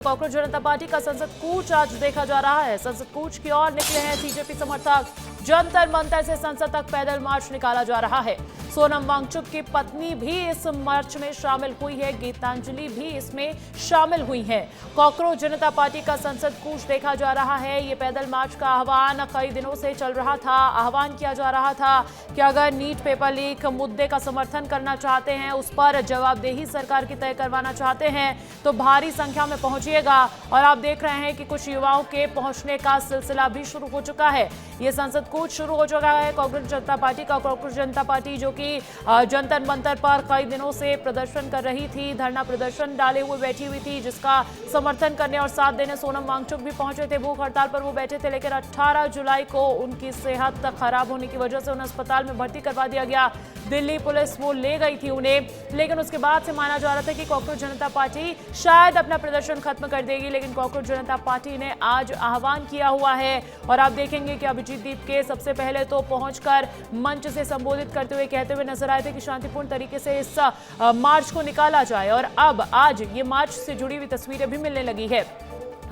कांग्रेस जनता party का संसद कूच आज देखा जा रहा है। संसद कूच की ओर निकले हैं सीजेपी समर्थक। जंतर मंतर से संसद तक पैदल मार्च निकाला जा रहा है। सोनम वांगचुक की पत्नी भी इस मार्च में शामिल हुई है। गीतांजलि भी इसमें शामिल हुई है। कांग्रेस जनता पार्टी का संसद कूच देखा जा रहा है। ये पैदल मार्च का आह्वान कई दिनों से चल रहा था। आह्वान किया जा रहा था कि अगर नीट पेपर लीक मुद्दे का समर्थन करना चाहते हैं, उस पर जवाबदेही सरकार की तय करवाना चाहते हैं, तो भारी संख्या में पहुंचिएगा। और आप देख रहे हैं कि कुछ युवाओं के पहुंचने का सिलसिला भी शुरू हो चुका है। ये संसद कूच शुरू हो चुका है कांग्रेस जनता पार्टी का। कांग्रेस जनता पार्टी जो कि जंतर मंतर पर कई दिनों से प्रदर्शन कर रही थी, धरना प्रदर्शन डाले हुए बैठी हुई थी, जिसका समर्थन करने और साथ देने सोनम वांगचुक भी पहुंचे थे। भूख हड़ताल पर वो बैठे थे, लेकिन 18 जुलाई को उनकी सेहत खराब होने की वजह से उन्हें अस्पताल में भर्ती करवा दिया गया। दिल्ली पुलिस वो ले गई थी उन्हें, लेकिन उसके बाद से माना जा रहा था कि कांग्रेस जनता पार्टी शायद अपना प्रदर्शन खत्म कर देगी, लेकिन कांग्रेस जनता पार्टी ने आज आह्वान किया हुआ है। और आप देखेंगे कि अभिजीत दीप के सबसे पहले तो पहुंचकर मंच से संबोधित करते हुए कहते हुए नजर आए थे कि शांतिपूर्ण तरीके से इस मार्च को निकाला जाए। और अब आज ये मार्च से जुड़ी हुई तस्वीरें भी मिलने लगी है।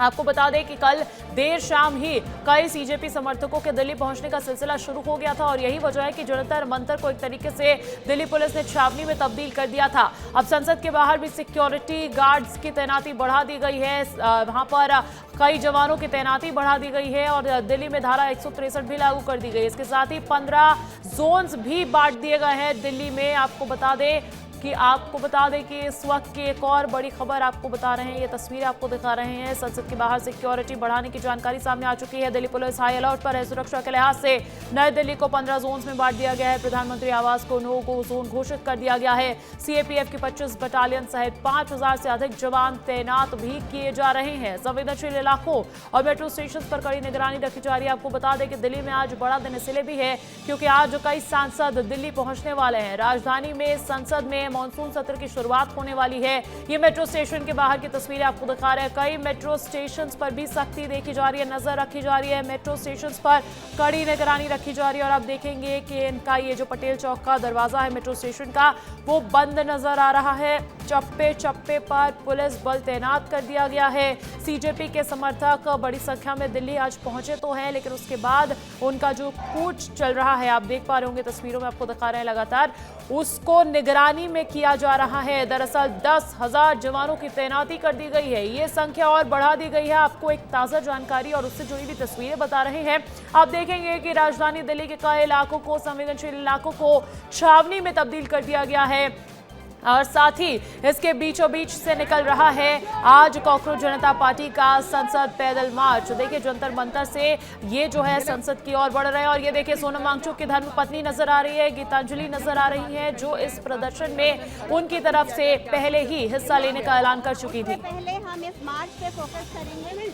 आपको बता दें कि कल देर शाम ही कई सीजेपी समर्थकों के दिल्ली पहुंचने का सिलसिला शुरू हो गया था, और यही वजह है कि जंतर मंतर को एक तरीके से दिल्ली पुलिस ने छावनी में तब्दील कर दिया था। अब संसद के बाहर भी सिक्योरिटी गार्ड्स की तैनाती बढ़ा दी गई है। वहां पर कई जवानों की तैनाती बढ़ा दी गई है और दिल्ली में धारा 163 भी लागू कर दी गई है। इसके साथ ही 15 जोन्स भी बांट दिए गए हैं दिल्ली में। आपको बता दें कि इस वक्त की एक और बड़ी खबर आपको बता रहे हैं, ये तस्वीरें आपको दिखा रहे हैं। संसद के बाहर सिक्योरिटी बढ़ाने की जानकारी सामने आ चुकी है। दिल्ली पुलिस हाई अलर्ट पर है। सुरक्षा के लिहाज से नई दिल्ली को 15 जोन्स में बांट दिया गया है। प्रधानमंत्री आवास को नो गो जोन घोषित कर दिया गया है। सीएपीएफ की 25 बटालियन सहित 5000 से अधिक जवान तैनात भी किए जा रहे हैं। संवेदनशील इलाकों और मेट्रो स्टेशन पर कड़ी निगरानी रखी जा रही है। आपको बता दें कि दिल्ली में आज बड़ा दिन इसलिए भी है क्योंकि आज कई सांसद दिल्ली पहुंचने वाले हैं। राजधानी में संसद में मॉनसून सत्र की शुरुआत होने वाली है। ये मेट्रो स्टेशन के बाहर की तस्वीरें आपको दिखा रहे हैं। कई मेट्रो स्टेशंस पर भी सख्ती देखी जा रही है, नजर रखी जा रही है। मेट्रो स्टेशंस पर कड़ी निगरानी रखी जा रही है। और आप देखेंगे कि इनका ये जो पटेल चौक का दरवाजा है मेट्रो स्टेशन का, वो बंद नजर आ रहा है। चप्पे चप्पे पर पुलिस बल तैनात कर दिया गया है। सीजेपी के समर्थक बड़ी संख्या में दिल्ली आज पहुंचे तो हैं, लेकिन उसके बाद उनका जो कूच चल रहा है, आप देख पा रहे होंगे तस्वीरों में आपको दिखा रहे हैं लगातार, उसको निगरानी में किया जा रहा है। दरअसल 10,000 जवानों की तैनाती कर दी गई है। ये संख्या और बढ़ा दी गई है। आपको एक ताजा जानकारी और उससे जुड़ी हुई तस्वीरें बता रहे हैं। आप देखेंगे कि राजधानी दिल्ली के कई इलाकों को, संवेदनशील इलाकों को छावनी में तब्दील कर दिया गया है। और साथ ही इसके बीचों बीच से निकल रहा है आज कांग्रेस जनता पार्टी का संसद पैदल मार्च। देखिए जंतर मंतर से ये जो है संसद की ओर बढ़ रहे हैं। और ये देखिए सोनम वांगचुक की धर्मपत्नी नजर आ रही है, गीतांजलि नजर आ रही है, जो इस प्रदर्शन में उनकी तरफ से पहले ही हिस्सा लेने का ऐलान कर चुकी थी। पहले हम इस मार्च पे फोकस करेंगे।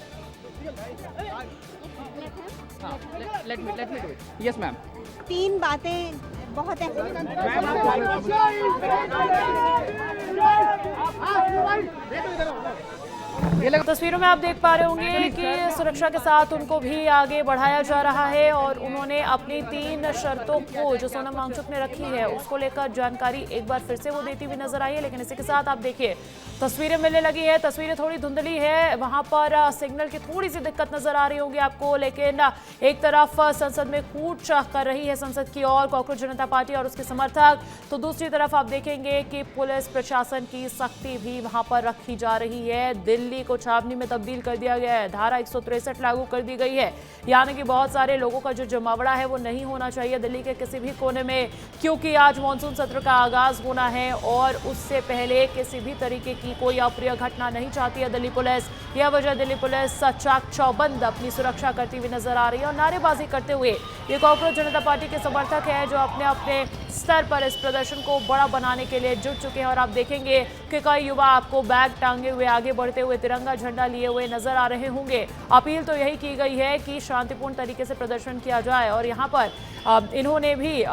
Let me do it. Yes, ma'am. 3 बातें बहुत तस्वीरों में आप देख पा रहे होंगे कि सुरक्षा के साथ उनको भी आगे बढ़ाया जा रहा है। और उन्होंने अपनी 3 शर्तों को जो सोनम वांगचुक ने रखी है उसको लेकर जानकारी एक बार फिर से वो देती हुई नजर आई है। लेकिन इसी के साथ आप देखिए तस्वीरें मिलने लगी है। तस्वीरें थोड़ी धुंधली है, वहां पर सिग्नल की थोड़ी सी दिक्कत नजर आ रही होगी आपको। लेकिन एक तरफ संसद में कूच कर रही है संसद की ओर कांग्रेस जनता पार्टी और उसके समर्थक, तो दूसरी तरफ आप देखेंगे कि पुलिस प्रशासन की सख्ती भी वहां पर रखी जा रही है। दिल्ली को छावनी में तब्दील कर दिया गया है। धारा 163 लागू कर दी गई है, यानी कि बहुत सारे लोगों का जो जमावड़ा है वो नहीं होना चाहिए दिल्ली के किसी भी कोने में, क्योंकि आज मॉनसून सत्र का आगाज होना है और उससे पहले किसी भी तरीके की कोई अप्रिय घटना नहीं चाहती है दिल्ली पुलिस। यह वजह दिल्ली पुलिस चाक चौबंद अपनी सुरक्षा करती हुई नजर आ रही है और नारेबाजी करते हुए ये कांग्रेस जनता पार्टी के समर्थक हैं जो अपने अपने स्तर पर इस प्रदर्शन को बड़ा बनाने के लिए जुट चुके हैं। और आप देखेंगे कि कई युवा आपको बैग टांगे हुए आगे बढ़ते हुए तिरंगा झंडा लिए हुए नजर आ रहे होंगे। अपील तो यही की गई है कि शांतिपूर्ण तरीके से प्रदर्शन किया जाए। और यहाँ पर इन्होंने भी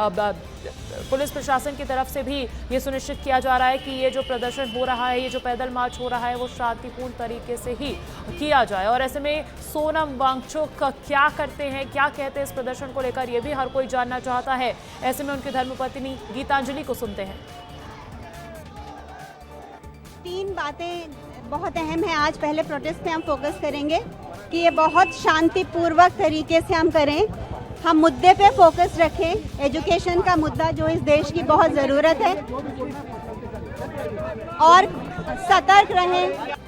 पुलिस प्रशासन की तरफ से भी ये सुनिश्चित किया जा रहा है कि ये जो प्रदर्शन हो रहा है, ये जो पैदल मार्च हो रहा है, वो शांतिपूर्ण तरीके से ही किया जाए। और ऐसे में सोनम वांगचुक क्या करते हैं, क्या कहते हैं इस प्रदर्शन को लेकर, ये भी हर कोई जानना चाहता है। ऐसे में उनकी धर्मपत्नी गीतांजलि को सुनते हैं। 3 बातें बहुत अहम है। आज पहले प्रोटेस्ट पे हम फोकस करेंगे कि ये बहुत शांतिपूर्वक तरीके से हम करें, हम मुद्दे पे फोकस रखें, एजुकेशन का मुद्दा जो इस देश की बहुत ज़रूरत है, और सतर्क रहें।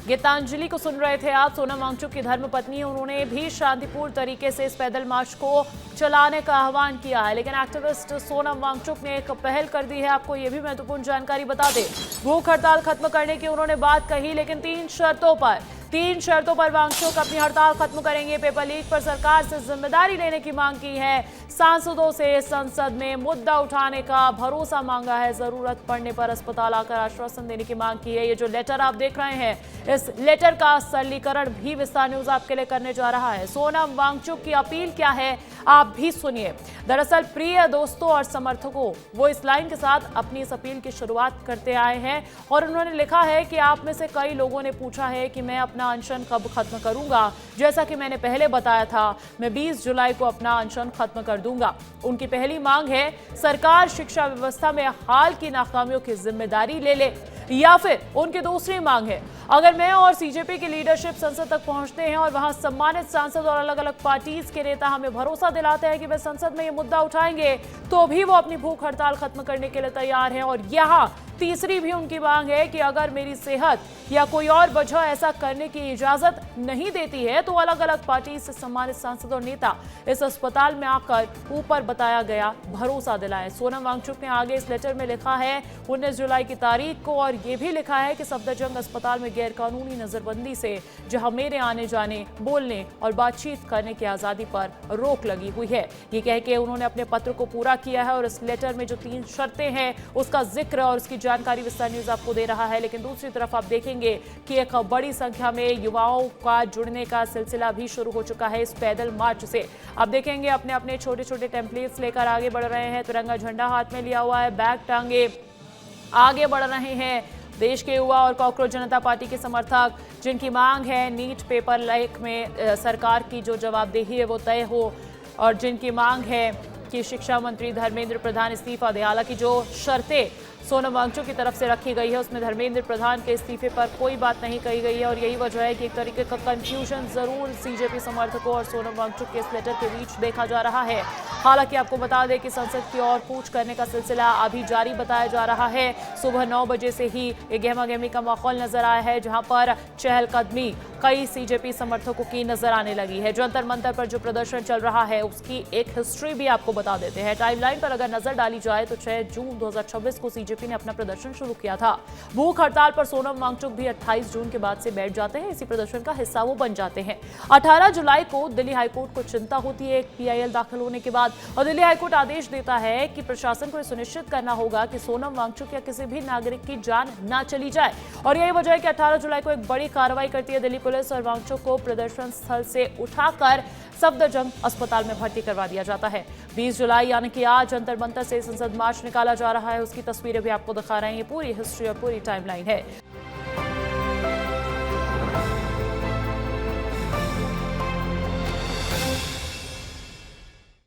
गीतांजलि को सुन रहे थे आप। सोनम वांगचुक की धर्मपत्नी, उन्होंने भी शांतिपूर्ण तरीके से इस पैदल मार्च को चलाने का आह्वान किया है, लेकिन एक्टिविस्ट सोनम वांगचुक ने एक पहल कर दी है। आपको यह भी महत्वपूर्ण जानकारी बता दें, भूख हड़ताल खत्म करने की उन्होंने बात कही, लेकिन तीन शर्तों पर वांगचुक अपनी हड़ताल खत्म करेंगे। पेपर लीक पर सरकार से जिम्मेदारी लेने की मांग की है, सांसदों से संसद में मुद्दा उठाने का भरोसा मांगा है, जरूरत पड़ने पर अस्पताल आकर आश्वासन देने की मांग की है। ये जो लेटर आप देख रहे हैं, इस लेटर का सरलीकरण भी विस्तार न्यूज आपके लिए करने जा रहा है। सोनम वांगचुक की अपील क्या है, आप भी सुनिए। दरअसल प्रिय दोस्तों और समर्थकों, वो इस लाइन के साथ अपनी इस अपील की शुरुआत करते आए हैं और उन्होंने लिखा है कि आप में से कई लोगों ने पूछा है कि मैं अपना अनशन कब खत्म करूंगा। जैसा कि मैंने पहले बताया था, मैं 20 जुलाई को अपना अनशन खत्म कर दूंगा। उनकी पहली मांग है सरकार शिक्षा व्यवस्था में हाल की नाकामियों की जिम्मेदारी ले ले, या फिर उनकी दूसरी मांग है अगर मैं और सीजेपी की लीडरशिप संसद तक पहुंचते हैं और वहां सम्मानित सांसद और अलग अलग पार्टीज के नेता हमें भरोसा दिलाते हैं कि वे संसद में ये मुद्दा उठाएंगे, तो भी वो अपनी भूख हड़ताल खत्म करने के लिए तैयार हैं। और यहां तीसरी भी उनकी मांग है कि अगर मेरी सेहत या कोई और वजह ऐसा करने की इजाजत नहीं देती है तो अलग अलग पार्टी से सम्मानित सांसद और नेता इस अस्पताल में आकर ऊपर बताया गया भरोसा दिलाएं। सोनम वांगचुक ने आगे इस लेटर में लिखा है 19 जुलाई की तारीख को, और ये भी लिखा है कि सफदरजंग अस्पताल में गैरकानूनी नजरबंदी से जहां मेरे आने जाने, बोलने और बातचीत करने की आजादी पर रोक लगी हुई है। ये कह के उन्होंने अपने पत्र को पूरा किया है और इस लेटर में जो 3 शर्तें हैं उसका जिक्र और उसकी जानकारी विस्तार न्यूज आपको दे रहा है। लेकिन दूसरी तरफ आप देखेंगे कि एक बड़ी संख्या में युवाओं का जुड़ने का सिलसिला भी शुरू हो चुका है इस पैदल मार्च से। आप देखेंगे अपने अपने छोटे छोटे टेम्पलेट्स लेकर आगे बढ़ रहे हैं, तिरंगा झंडा हाथ में लिया हुआ है, बैग टांगे आगे बढ़ रहे हैं देश के युवा और कॉकरोच जनता पार्टी के समर्थक, जिनकी मांग है नीट पेपर लीक में सरकार की जो जवाबदेही है वो तय हो, और जिनकी मांग है कि शिक्षा मंत्री धर्मेंद्र प्रधान इस्तीफा दे। हालांकि जो शर्तें सोनम वांगचुक की तरफ से रखी गई है उसमें धर्मेंद्र प्रधान के इस्तीफे पर कोई बात नहीं कही गई है, और यही वजह है कि एक तरीके का कंफ्यूजन जरूर सीजेपी समर्थकों और सोनम वांगचुक के इस लेटर के बीच देखा जा रहा है। हालांकि आपको बता दें कि संसद की ओर कूच करने का सिलसिला अभी जारी बताया जा रहा है। सुबह 9 बजे से ही ये गहमा-गहमी का माहौल नजर आया है, जहां पर चहलकदमी कई सीजेपी समर्थकों की नजर आने लगी है। जंतर मंतर पर जो प्रदर्शन चल रहा है उसकी एक हिस्ट्री भी आपको बता देते हैं। टाइमलाइन पर अगर नजर डाली जाए तो 6 जून 2026 को सीजेपी ने अपना प्रदर्शन शुरू किया था। भूख हड़ताल पर सोनम वांगचुक भी 28 जून के बाद से बैठ जाते हैं, इसी प्रदर्शन का हिस्सा वो बन जाते हैं। 18 जुलाई को दिल्ली हाईकोर्ट को चिंता होती है एक पीआईएल दाखिल होने के बाद, और दिल्ली हाईकोर्ट आदेश देता है कि प्रशासन को यह सुनिश्चित करना होगा कि सोनम वांगचुक या किसी भी नागरिक की जान ना चली जाए। और यही वजह है कि 18 जुलाई को एक बड़ी कार्रवाई करती है दिल्ली पुलिस, और वांगचुक को प्रदर्शन स्थल से उठाकर सफदरजंग अस्पताल में भर्ती करवा दिया जाता है। 20 जुलाई यानी कि आज जंतर मंतर से संसद मार्च निकाला जा रहा है, उसकी तस्वीरें भी आपको दिखा रहे हैं। ये पूरी हिस्ट्री और पूरी टाइमलाइन है।